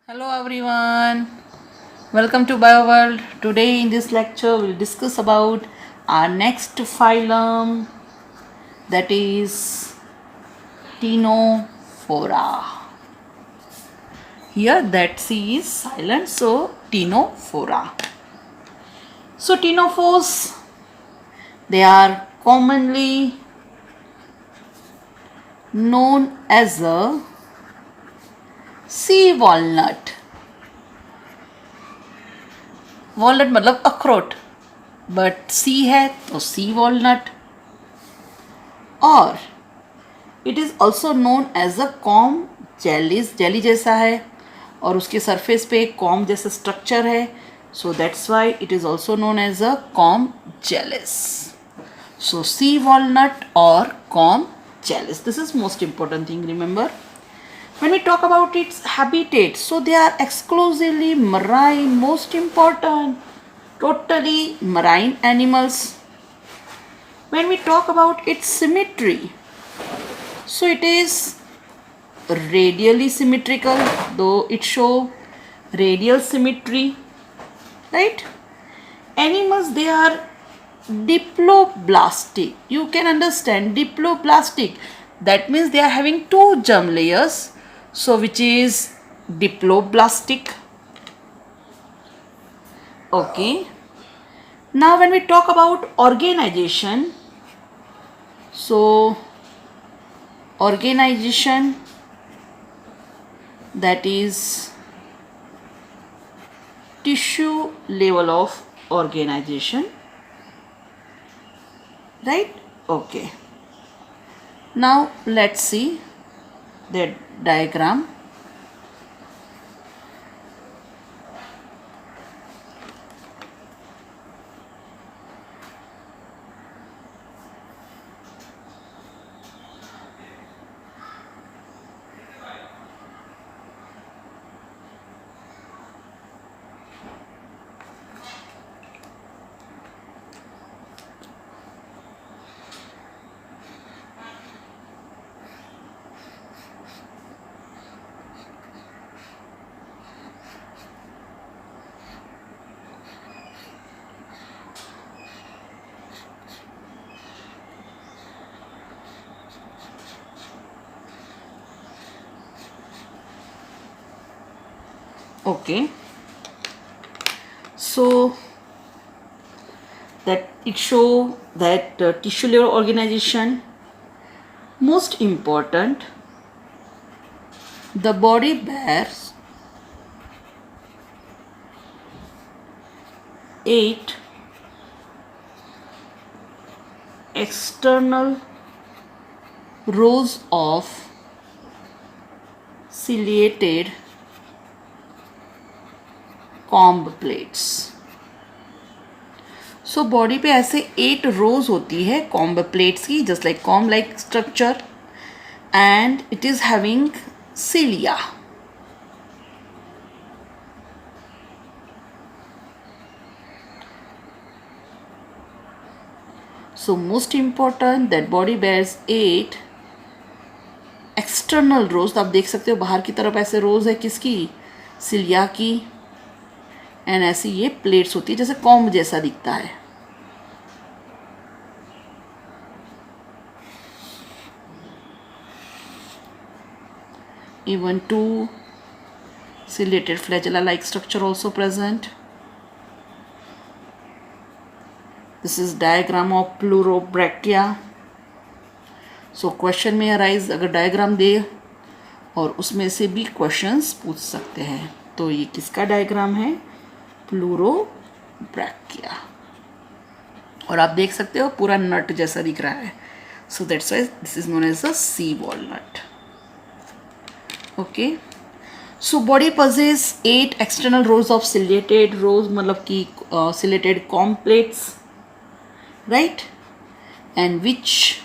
Hello everyone, welcome to BioWorld. Today in this lecture we'll discuss about our next phylum, that is Ctenophora. Here that C is silent, so Ctenophora. So ctenophores, they are commonly known as a sea walnut. Walnut मतलब अखरोट, but sea है तो sea walnut. और it is also known as a comb jellies. Jelly जैसा है और उसके surface पे एक कॉम जैसा स्ट्रक्चर है, so that's why it is also known as a comb jellies. So sea walnut और comb jellies, this is most important thing, remember. When we talk about its habitat, so they are exclusively marine, most important, totally marine animals. When we talk about its symmetry, so it is radially symmetrical, though it show radial symmetry, right? Animals, they are diploblastic. You can understand diploblastic, that means they are having two germ layers, so which is diploblastic. Okay, now when we talk about organization, so organization, that is tissue level of organization, right? Okay, now let's see the diagram. Okay, so that it show that tissue level organization, most important, the body bears 8 external rows of ciliated comb plates. So body पे ऐसे 8 रोज होती है comb plates की, just like comb like structure, and it is having cilia. So most important, that body bears 8 external rows. तो आप देख सकते हो बाहर की तरफ ऐसे रोज है किसकी, सिलिया की, एंड ऐसी ये प्लेट्स होती है जैसे कॉम्ब जैसा दिखता है. Even 2 ciliated flagella like structure also present. This is diagram of pleurobrachia. So question में arise, अगर डायग्राम दे और उसमें से भी क्वेश्चंस पूछ सकते हैं. तो ये किसका डायग्राम है, प्लूरोब्रैकिया, और आप देख सकते हो पूरा नट जैसा दिख रहा है. So that's why this is known as a sea walnut. Okay, so body possess 8 external rows of ciliated rows, मतलब कि ciliated comb plates, right, and which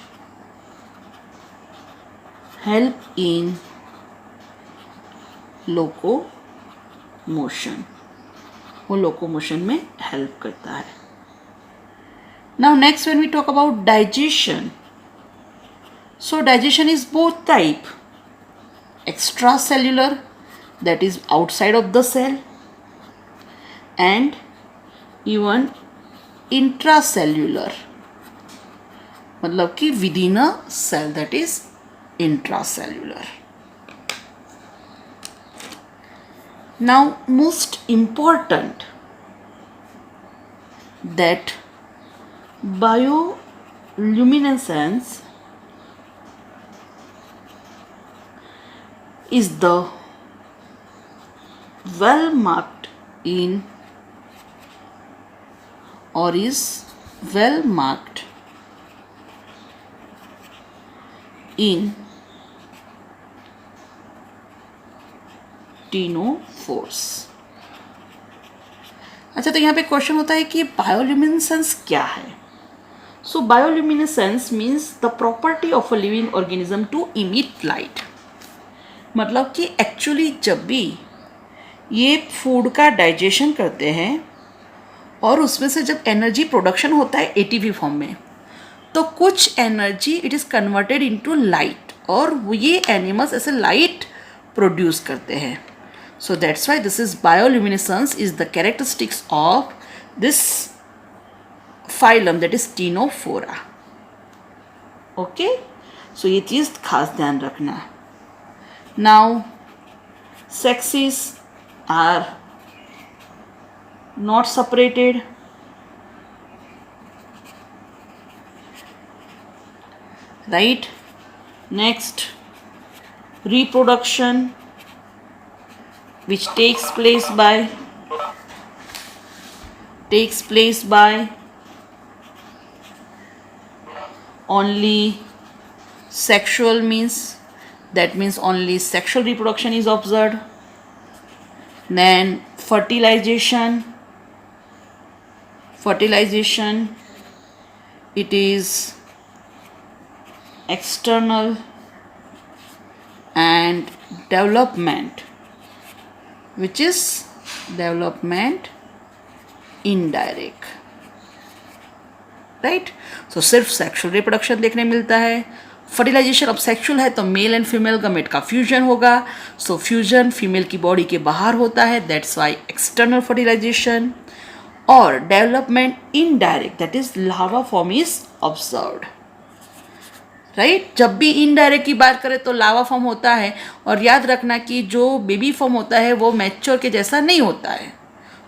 help in locomotion. वो लोकोमोशन में हेल्प करता है. Now next when we talk about digestion, so digestion is both type, extracellular that is outside of the cell, and even intracellular, मतलब कि within a cell, that is intracellular. Now most important, that bioluminescence is the well marked in or is well marked in ctenophores. अच्छा, तो यहाँ पे question होता है कि bioluminescence क्या है. So bioluminescence means the property of a living organism to emit light. मतलब कि एक्चुअली जब भी ये फूड का डाइजेशन करते हैं और उसमें से जब एनर्जी प्रोडक्शन होता है एटीपी फॉर्म में, तो कुछ energy it is converted into light, और ये एनिमल्स ऐसे लाइट प्रोड्यूस करते हैं. So that's why this is bioluminescence is the characteristics of this phylum, that is ctenophora. Okay, so ये चीज़ खास ध्यान रखना. Now sexes are not separated. Right? Next, reproduction, which takes place by only sexual means, that means only sexual reproduction is observed. Then fertilization, it is external, and development, which is development indirect. Right? So सिर्फ sexual reproduction देखने मिलता है. Fertilisation अब sexual है तो male and female गमेट का fusion होगा. सो fusion female की बॉडी के बाहर होता है, दैट्स वाई एक्सटर्नल फर्टिलाइजेशन. और development indirect, that is larva form is observed. Right? जब भी इनडायरेक्ट की बात करें तो लार्वा फॉर्म होता है, और याद रखना कि जो बेबी फॉर्म होता है वो मैच्योर के जैसा नहीं होता है,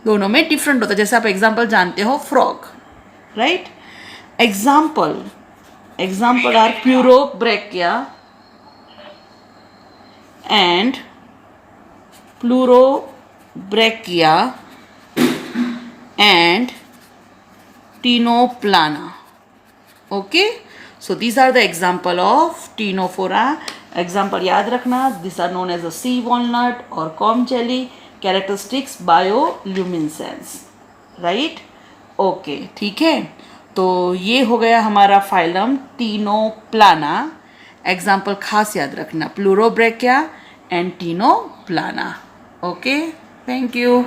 दोनों में डिफरेंट होता है. जैसे आप एग्जांपल जानते हो frog. Right? example are Pleurobrachia and Ctenoplana. Okay, so these are the example of ctenophora. Example याद रखना, these are known as a sea walnut or comb jelly. Characteristics bioluminescence. Right? Okay, ठीक है. तो ये हो गया हमारा फाइलम टीनोप्लाना. एग्जाम्पल खास याद रखना, Pleurobrachia and Ctenoplana. Okay, thank you.